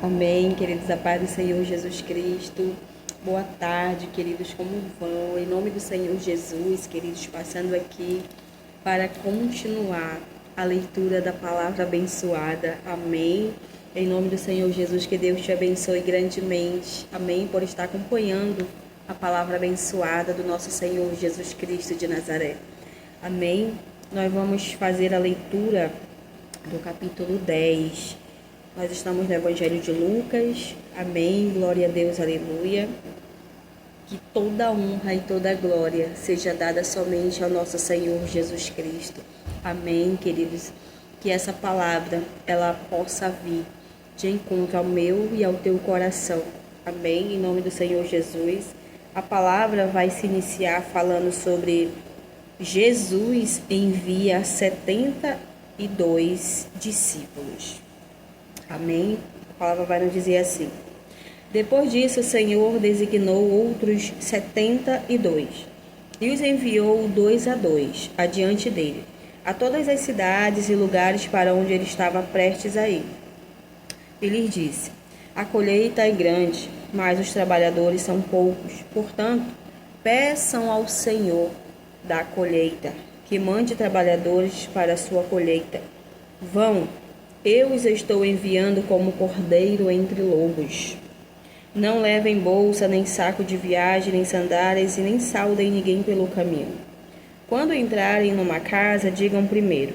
Amém, queridos, a paz do Senhor Jesus Cristo. Boa tarde, queridos, como vão? Em nome do Senhor Jesus, queridos, passando aqui para continuar a leitura da palavra abençoada. Amém. Em nome do Senhor Jesus, que Deus te abençoe grandemente. Amém, por estar acompanhando a palavra abençoada do nosso Senhor Jesus Cristo de Nazaré. Amém. Nós vamos fazer a leitura do capítulo 10. Nós estamos no Evangelho de Lucas. Amém. Glória a Deus, aleluia. Que toda honra e toda glória seja dada somente ao nosso Senhor Jesus Cristo. Amém, queridos. Que essa palavra, ela possa vir de encontro ao meu e ao teu coração. Amém. Em nome do Senhor Jesus. A palavra vai se iniciar falando sobre Jesus envia 72 discípulos. Amém? A palavra vai nos dizer assim: depois disso, o Senhor designou outros 72 e os enviou 2 a 2 adiante dele, a todas as cidades e lugares para onde ele estava prestes a ir. E lhes disse: a colheita é grande, mas os trabalhadores são poucos. Portanto, peçam ao Senhor da colheita que mande trabalhadores para a sua colheita. Vão, eu os estou enviando como cordeiro entre lobos. Não levem bolsa, nem saco de viagem, nem sandálias, e nem saudem ninguém pelo caminho. Quando entrarem numa casa, digam primeiro: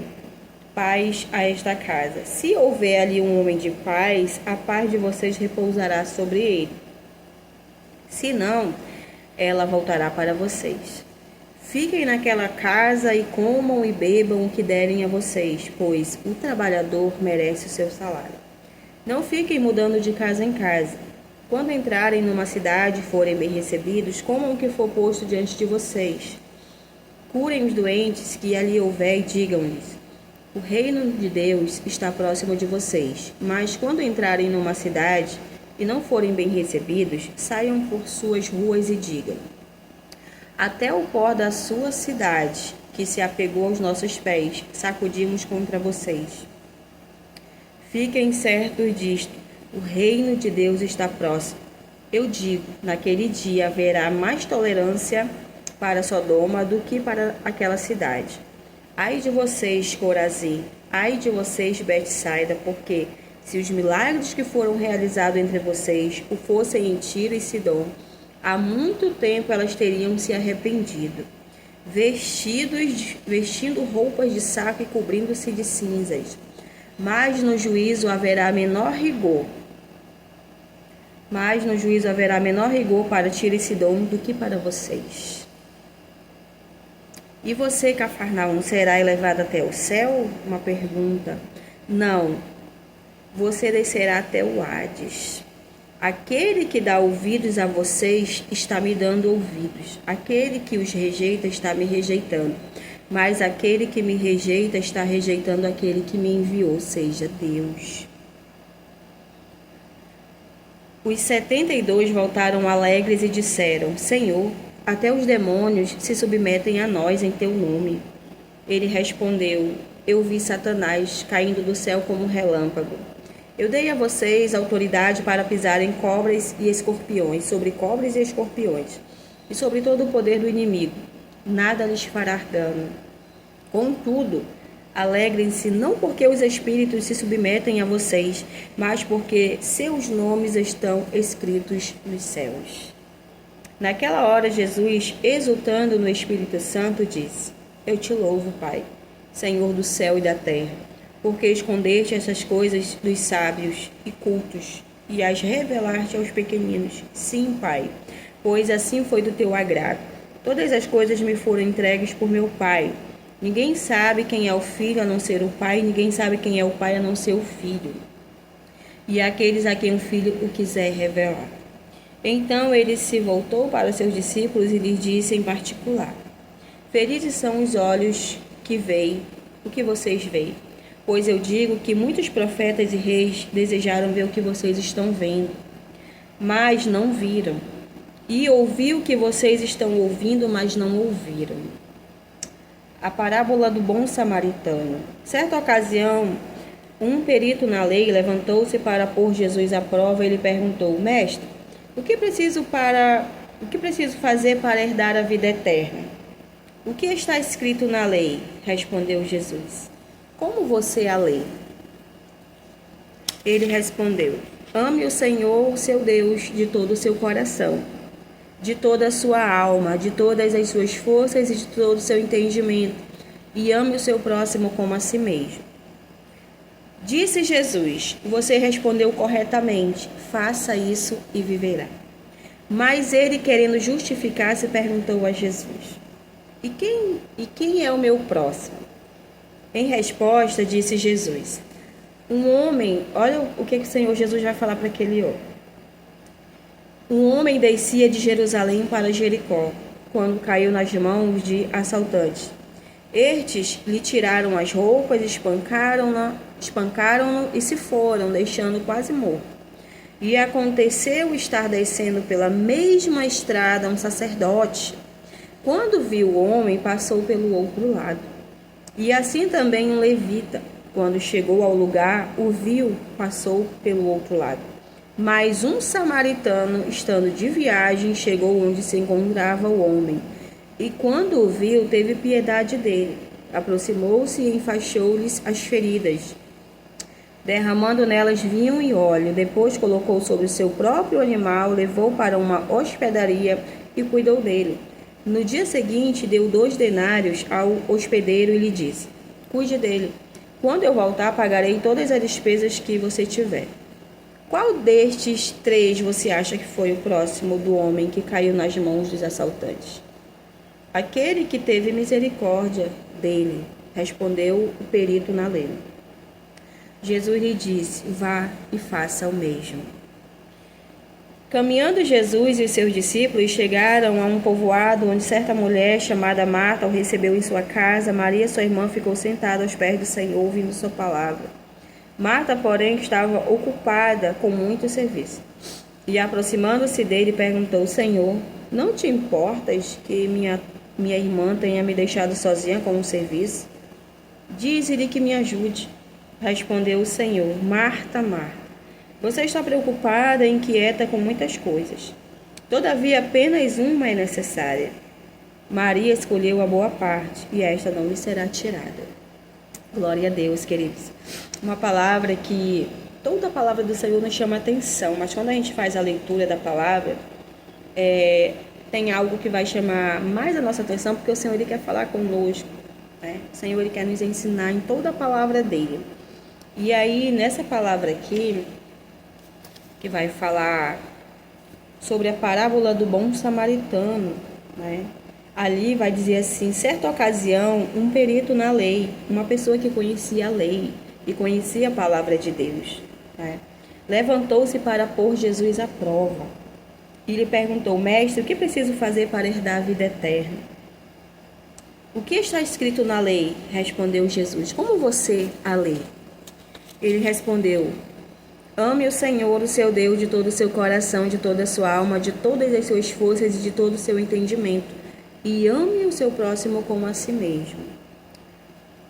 paz a esta casa. Se houver ali um homem de paz, a paz de vocês repousará sobre ele. Se não, ela voltará para vocês. Fiquem naquela casa e comam e bebam o que derem a vocês, pois o trabalhador merece o seu salário. Não fiquem mudando de casa em casa. Quando entrarem numa cidade e forem bem recebidos, comam o que for posto diante de vocês. Curem os doentes que ali houver e digam-lhes: o reino de Deus está próximo de vocês. Mas quando entrarem numa cidade e não forem bem recebidos, saiam por suas ruas e digam: até o pó da sua cidade, que se apegou aos nossos pés, sacudimos contra vocês. Fiquem certos disto: o reino de Deus está próximo. Eu digo, naquele dia haverá mais tolerância para Sodoma do que para aquela cidade. Ai de vocês, Corazim, ai de vocês, Betsaida, porque se os milagres que foram realizados entre vocês o fossem em Tiro e Sidom, há muito tempo elas teriam se arrependido, vestindo roupas de saco e cobrindo-se de cinzas. Mas no juízo haverá menor rigor. Para Tiro e Sidom do que para vocês. E você, Cafarnaum, será elevado até o céu? Uma pergunta. Não, você descerá até o Hades. Aquele que dá ouvidos a vocês está me dando ouvidos. Aquele que os rejeita está me rejeitando. Mas aquele que me rejeita está rejeitando aquele que me enviou, seja Deus. Os 72 voltaram alegres e disseram: Senhor, até os demônios se submetem a nós em teu nome. Ele respondeu: eu vi Satanás caindo do céu como um relâmpago. Eu dei a vocês autoridade para pisarem cobras e escorpiões, sobre cobras e escorpiões, e sobre todo o poder do inimigo. Nada lhes fará dano. Contudo, alegrem-se não porque os espíritos se submetem a vocês, mas porque seus nomes estão escritos nos céus. Naquela hora, Jesus, exultando no Espírito Santo, disse: eu te louvo, Pai, Senhor do céu e da terra, porque escondeste essas coisas dos sábios e cultos e as revelaste aos pequeninos. Sim, Pai, pois assim foi do teu agrado. Todas as coisas me foram entregues por meu Pai. Ninguém sabe quem é o Filho a não ser o Pai, ninguém sabe quem é o Pai a não ser o Filho, e aqueles a quem o Filho o quiser revelar. Então ele se voltou para os seus discípulos e lhes disse em particular: felizes são os olhos que veem o que vocês veem. Pois eu digo que muitos profetas e reis desejaram ver o que vocês estão vendo, mas não viram. E ouvi o que vocês estão ouvindo, mas não ouviram. A parábola do bom samaritano. Certa ocasião, Um perito na lei levantou-se para pôr Jesus à prova e lhe perguntou: Mestre, o que preciso fazer para herdar a vida eterna? O que está escrito na lei? Respondeu Jesus. Como você a lê? Ele respondeu: Ame o Senhor, o seu Deus, de todo o seu coração, de toda a sua alma, de todas as suas forças e de todo o seu entendimento, e ame o seu próximo como a si mesmo. Disse Jesus: Você respondeu corretamente, faça isso e viverá. Mas ele, querendo justificar-se, perguntou a Jesus: E quem é o meu próximo? Em resposta, disse Jesus: Um homem, olha o que o Senhor Jesus vai falar para aquele homem. Um homem descia de Jerusalém para Jericó, quando caiu nas mãos de assaltantes. Estes lhe tiraram as roupas, espancaram-no e se foram, deixando quase morto. E aconteceu estar descendo pela mesma estrada um sacerdote. Quando viu o homem, passou pelo outro lado. E assim também um levita. Quando chegou ao lugar, o viu, passou pelo outro lado. Mas um samaritano, estando de viagem, chegou onde se encontrava o homem. E quando o viu, teve piedade dele. Aproximou-se e enfaixou-lhes as feridas, derramando nelas vinho e óleo. Depois colocou sobre o seu próprio animal, levou para uma hospedaria e cuidou dele. No dia seguinte, deu 2 denários ao hospedeiro e lhe disse: Cuide dele. Quando eu voltar, pagarei todas as despesas que você tiver. Qual destes 3 você acha que foi o próximo do homem que caiu nas mãos dos assaltantes? Aquele que teve misericórdia dele, respondeu o perito na lei. Jesus lhe disse: Vá e faça o mesmo. Caminhando Jesus e os seus discípulos chegaram a um povoado onde certa mulher chamada Marta o recebeu em sua casa. Maria, sua irmã, ficou sentada aos pés do Senhor, ouvindo sua palavra. Marta, porém, estava ocupada com muito serviço. E aproximando-se dele, perguntou: Senhor, não te importas que minha irmã tenha me deixado sozinha com o serviço? Dize-lhe que me ajude. Respondeu o Senhor: Marta, Marta, você está preocupada e inquieta com muitas coisas. Todavia, apenas uma é necessária. Maria escolheu a boa parte, e esta não lhe será tirada. Glória a Deus, queridos. Uma palavra que toda a palavra do Senhor nos chama atenção, mas quando a gente faz a leitura da palavra, tem algo que vai chamar mais a nossa atenção, porque o Senhor ele quer falar conosco, né? O Senhor ele quer nos ensinar em toda a palavra dele. E aí, nessa palavra aqui, que vai falar sobre a parábola do bom samaritano, né? Ali vai dizer assim: certa ocasião, um perito na lei, uma pessoa que conhecia a lei e conhecia a palavra de Deus, né? Levantou-se para pôr Jesus à prova e lhe perguntou: Mestre, o que preciso fazer para herdar a vida eterna? O que está escrito na lei? Respondeu Jesus. Como você a lê? Ele respondeu: Ame o Senhor, o seu Deus, de todo o seu coração, de toda a sua alma, de todas as suas forças e de todo o seu entendimento. E ame o seu próximo como a si mesmo.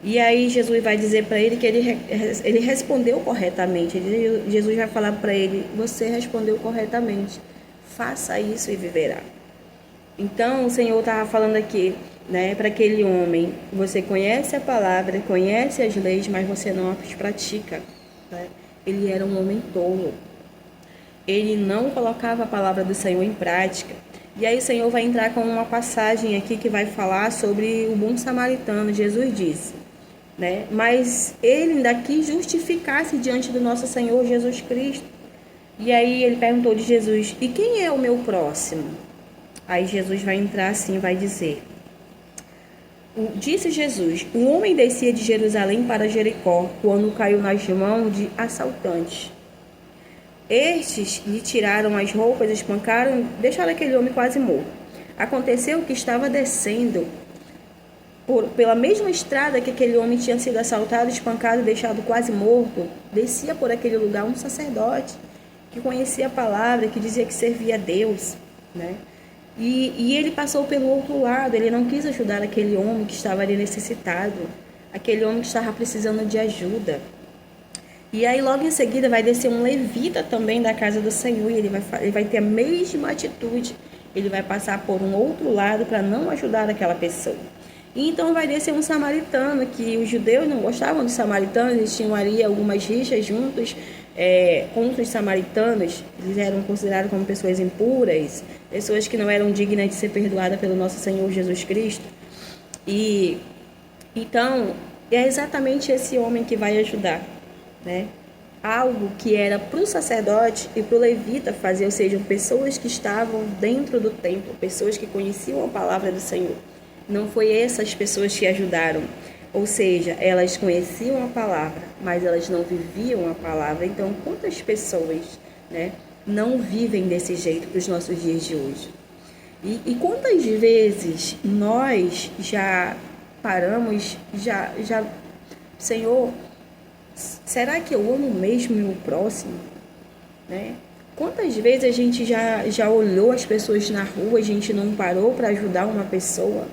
E aí Jesus vai dizer para ele que ele respondeu corretamente. Jesus vai falar para ele: você respondeu corretamente. Faça isso e viverá. Então o Senhor estava falando aqui, né, para aquele homem: você conhece a palavra, conhece as leis, mas você não as pratica, né? Ele era um homem tolo. Ele não colocava a palavra do Senhor em prática. E aí o Senhor vai entrar com uma passagem aqui que vai falar sobre o bom samaritano. Jesus disse, né? Mas ele ainda quis justificar-se diante do nosso Senhor Jesus Cristo. E aí ele perguntou de Jesus: e quem é o meu próximo? Aí Jesus vai entrar assim, vai dizer: disse Jesus: um homem descia de Jerusalém para Jericó, quando caiu nas mãos de assaltantes. Estes lhe tiraram as roupas, espancaram, deixaram aquele homem quase morto. Aconteceu que estava descendo pela mesma estrada que aquele homem tinha sido assaltado, espancado, deixado quase morto. Descia por aquele lugar um sacerdote que conhecia a palavra, que dizia que servia a Deus, né? E ele passou pelo outro lado. Ele não quis ajudar aquele homem que estava ali necessitado, aquele homem que estava precisando de ajuda. E aí logo em seguida vai descer um levita também da casa do Senhor, e ele vai ter a mesma atitude. Ele vai passar por um outro lado para não ajudar aquela pessoa. E então vai descer um samaritano, que os judeus não gostavam dos samaritanos, eles tinham ali algumas rixas juntos contra os samaritanos. Eles eram considerados como pessoas impuras, pessoas que não eram dignas de ser perdoadas pelo nosso Senhor Jesus Cristo. E então é exatamente esse homem que vai ajudar, né? Algo que era para o sacerdote e para o levita fazer, ou seja, pessoas que estavam dentro do templo, pessoas que conheciam a palavra do Senhor. Não foi essas pessoas que ajudaram, ou seja, elas conheciam a palavra, mas elas não viviam a palavra. Então, quantas pessoas, né, não vivem desse jeito para os nossos dias de hoje? E quantas vezes nós já paramos, Senhor, será que eu amo mesmo o meu próximo? Né? Quantas vezes a gente já olhou as pessoas na rua, a gente não parou para ajudar uma pessoa,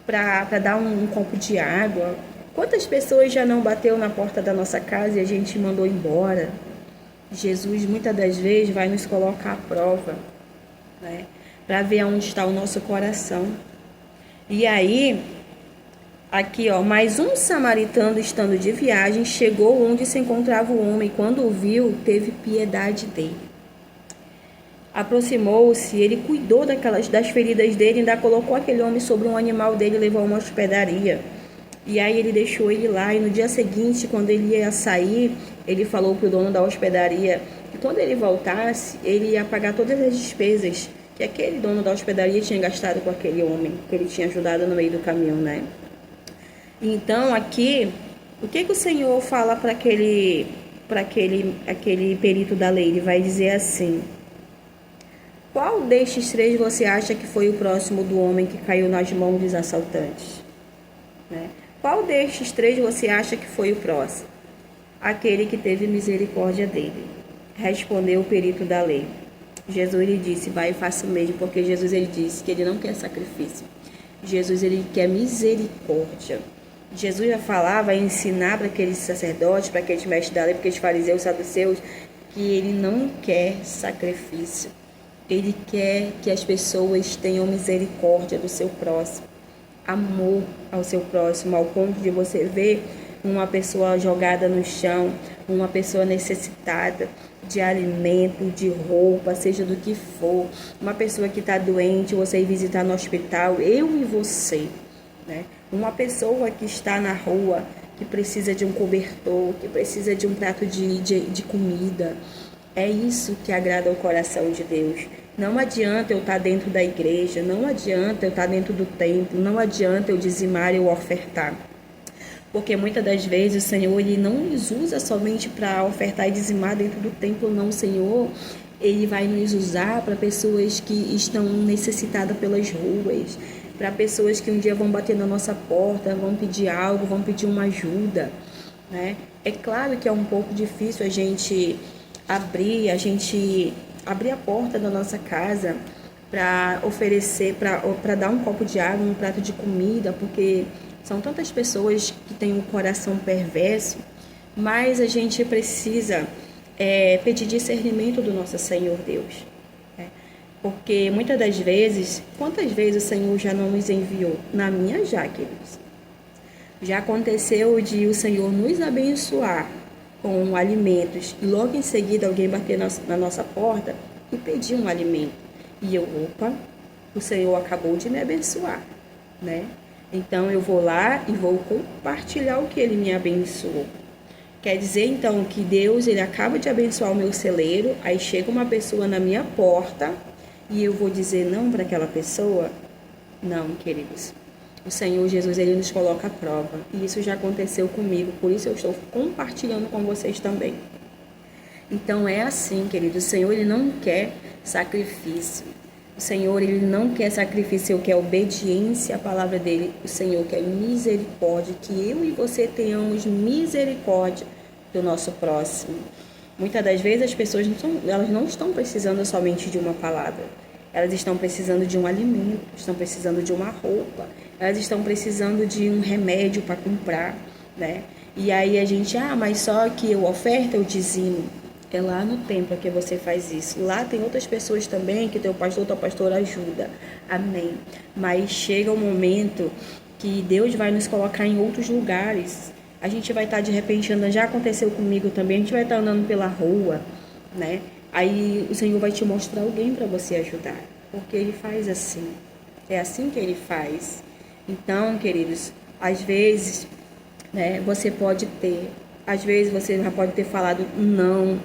para dar um copo de água? Quantas pessoas já não bateu na porta da nossa casa e a gente mandou embora? Jesus muitas das vezes vai nos colocar à prova, né? Para ver onde está o nosso coração. E aí, aqui, ó, mais um samaritano estando de viagem chegou onde se encontrava o homem. Quando o viu, teve piedade dele. Aproximou-se, ele cuidou das feridas dele, ainda colocou aquele homem sobre um animal dele e levou a uma hospedaria. E aí ele deixou ele lá, e no dia seguinte, quando ele ia sair, ele falou para o dono da hospedaria que quando ele voltasse, ele ia pagar todas as despesas que aquele dono da hospedaria tinha gastado com aquele homem, que ele tinha ajudado no meio do caminho, né? Então, aqui, o que o Senhor fala para aquele perito da lei? Ele vai dizer assim: qual destes três você acha que foi o próximo do homem que caiu nas mãos dos assaltantes? Né? Qual destes três você acha que foi o próximo? Aquele que teve misericórdia dele. Respondeu o perito da lei. Jesus lhe disse: vai e faça o mesmo, porque Jesus ele disse que ele não quer sacrifício. Jesus ele quer misericórdia. Jesus já falava, ensinar para aqueles sacerdotes, para aqueles mestres da lei, para aqueles fariseus, saduceus, que ele não quer sacrifício. Ele quer que as pessoas tenham misericórdia do seu próximo, amor ao seu próximo, ao ponto de você ver uma pessoa jogada no chão, uma pessoa necessitada de alimento, de roupa, seja do que for, uma pessoa que está doente, você ir visitar no hospital, eu e você, né? Uma pessoa que está na rua, que precisa de um cobertor, que precisa de um prato de comida. É isso que agrada ao coração de Deus. Não adianta eu estar dentro da igreja, não adianta eu estar dentro do templo, não adianta eu dizimar e eu ofertar. Porque muitas das vezes o Senhor ele não nos usa somente para ofertar e dizimar dentro do templo, não. O Senhor ele vai nos usar para pessoas que estão necessitadas pelas ruas, para pessoas que um dia vão bater na nossa porta, vão pedir algo, vão pedir uma ajuda, né? É claro que é um pouco difícil a gente abrir a porta da nossa casa para oferecer, para dar um copo de água, um prato de comida, porque são tantas pessoas que têm um coração perverso, mas a gente precisa pedir discernimento do nosso Senhor Deus. Né? Porque muitas das vezes, quantas vezes o Senhor já não nos enviou? Na minha já, queridos. Já aconteceu de o Senhor nos abençoar com alimentos e logo em seguida alguém bater na nossa porta e pedir um alimento. E eu, opa, o Senhor acabou de me abençoar, né? Então eu vou lá e vou compartilhar o que Ele me abençoou. Quer dizer então que Deus ele acaba de abençoar o meu celeiro, aí chega uma pessoa na minha porta e eu vou dizer não para aquela pessoa? Não, queridos. O Senhor Jesus ele nos coloca à prova e isso já aconteceu comigo, por isso eu estou compartilhando com vocês também. Então é assim, queridos, o Senhor ele não quer sacrifício. O Senhor, ele não quer sacrifício, ele quer obediência à palavra dele. O Senhor quer misericórdia, que eu e você tenhamos misericórdia do nosso próximo. Muitas das vezes as pessoas elas não estão precisando somente de uma palavra. Elas estão precisando de um alimento, estão precisando de uma roupa, elas estão precisando de um remédio para comprar, né? E aí a gente, mas só que eu oferta, eu dizimo. É lá no templo que você faz isso. Lá tem outras pessoas também que teu pastor, tua pastora ajuda. Amém. Mas chega um momento que Deus vai nos colocar em outros lugares. A gente vai estar de repente andando, já aconteceu comigo também, a gente vai estar andando pela rua, né? Aí o Senhor vai te mostrar alguém para você ajudar, porque Ele faz assim. É assim que Ele faz. Então, queridos, às vezes, né, você pode ter, às vezes você já pode ter falado não,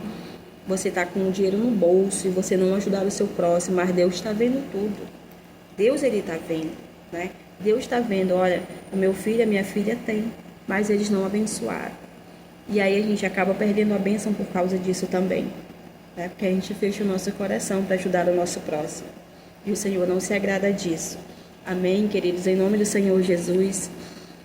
você está com o dinheiro no bolso e você não ajudar o seu próximo, mas Deus está vendo tudo. Deus, Ele está vendo, né? Deus está vendo, olha, o meu filho, a minha filha tem, mas eles não abençoaram. E aí a gente acaba perdendo a bênção por causa disso também, né? Porque a gente fecha o nosso coração para ajudar o nosso próximo. E o Senhor não se agrada disso. Amém, queridos? Em nome do Senhor Jesus,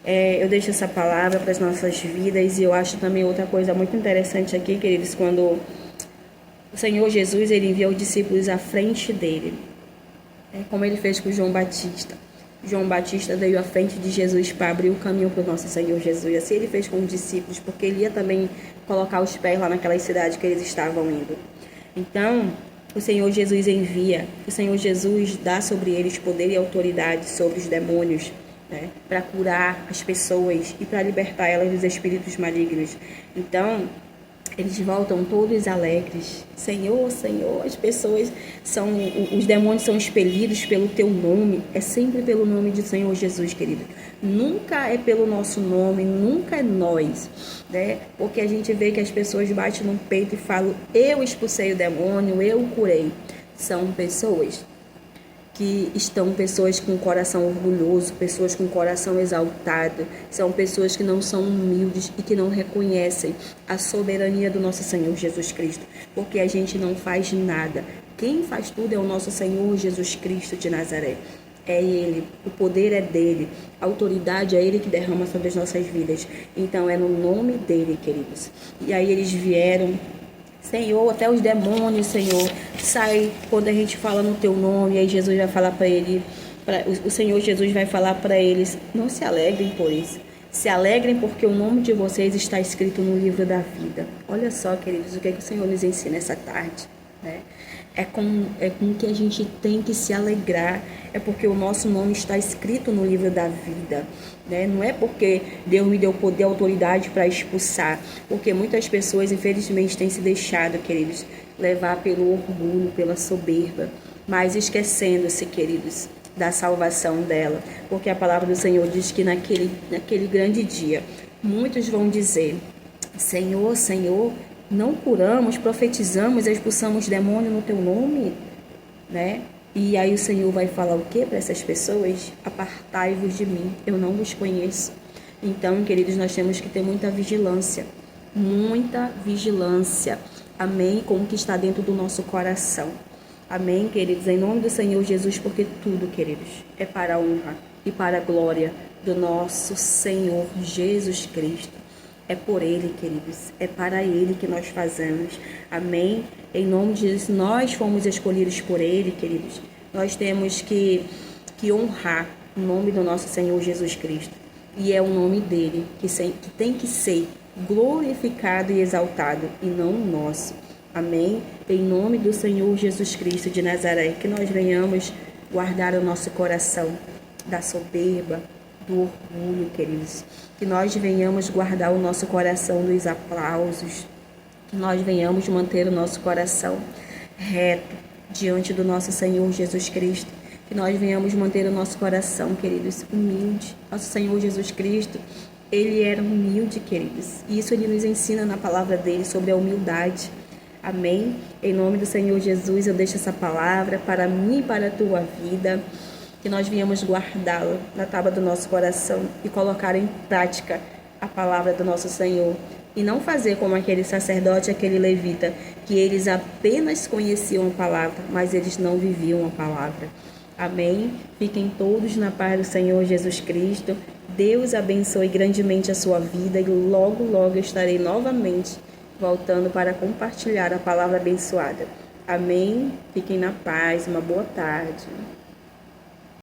eu deixo essa palavra para as nossas vidas. E eu acho também outra coisa muito interessante aqui, queridos, quando o Senhor Jesus, Ele enviou os discípulos à frente dele, como Ele fez com João Batista. João Batista veio à frente de Jesus para abrir o caminho para o nosso Senhor Jesus. Assim Ele fez com os discípulos, porque Ele ia também colocar os pés lá naquela cidade que eles estavam indo. Então, o Senhor Jesus envia, o Senhor Jesus dá sobre eles poder e autoridade sobre os demônios, né, para curar as pessoas e para libertar elas dos espíritos malignos. Então, eles voltam todos alegres. Senhor, Senhor, as pessoas são, os demônios são expelidos pelo teu nome. É sempre pelo nome de Senhor Jesus, querido. Nunca é pelo nosso nome, nunca é nós, né? Porque a gente vê que as pessoas batem no peito e falam, eu expulsei o demônio, eu curei. São pessoas que estão pessoas com coração orgulhoso, pessoas com coração exaltado, são pessoas que não são humildes e que não reconhecem a soberania do nosso Senhor Jesus Cristo, porque a gente não faz nada. Quem faz tudo é o nosso Senhor Jesus Cristo de Nazaré. É Ele, o poder é dele, a autoridade é Ele que derrama sobre as nossas vidas. Então é no nome dele, queridos. E aí eles vieram, Senhor, até os demônios, Senhor, sai quando a gente fala no teu nome. E aí Jesus vai falar para ele, o Senhor Jesus vai falar para eles, não se alegrem por isso, se alegrem porque o nome de vocês está escrito no livro da vida. Olha só, queridos, o que, é que o Senhor nos ensina essa tarde, né? É com que a gente tem que se alegrar, é porque o nosso nome está escrito no livro da vida, né? Não é porque Deus me deu poder e autoridade para expulsar, porque muitas pessoas, infelizmente, têm se deixado, queridos, levar pelo orgulho, pela soberba, mas esquecendo-se, queridos, da salvação dela, porque a palavra do Senhor diz que naquele grande dia, muitos vão dizer, Senhor, Senhor, não curamos, profetizamos, expulsamos demônio no teu nome, né? E aí o Senhor vai falar o que para essas pessoas? Apartai-vos de mim, eu não vos conheço. Então, queridos, nós temos que ter muita vigilância, amém, com o que está dentro do nosso coração. Amém, queridos, em nome do Senhor Jesus, porque tudo, queridos, é para a honra e para a glória do nosso Senhor Jesus Cristo. É por Ele, queridos, é para Ele que nós fazemos. Amém? Em nome de Jesus, nós fomos escolhidos por Ele, queridos. Nós temos que honrar o nome do nosso Senhor Jesus Cristo. E é o nome dEle que tem que ser glorificado e exaltado, e não o nosso. Amém? Em nome do Senhor Jesus Cristo de Nazaré, que nós venhamos guardar o nosso coração da soberba, do orgulho, queridos. Que nós venhamos guardar o nosso coração dos aplausos. Que nós venhamos manter o nosso coração reto diante do nosso Senhor Jesus Cristo. Que nós venhamos manter o nosso coração, queridos, humilde. Nosso Senhor Jesus Cristo, Ele era humilde, queridos. E isso Ele nos ensina na palavra dEle sobre a humildade. Amém? Em nome do Senhor Jesus, eu deixo essa palavra para mim e para a tua vida. Que nós venhamos guardá-la na tábua do nosso coração e colocar em prática a palavra do nosso Senhor. E não fazer como aquele sacerdote, aquele levita, que eles apenas conheciam a palavra, mas eles não viviam a palavra. Amém? Fiquem todos na paz do Senhor Jesus Cristo. Deus abençoe grandemente a sua vida e logo, logo eu estarei novamente voltando para compartilhar a palavra abençoada. Amém? Fiquem na paz. Uma boa tarde.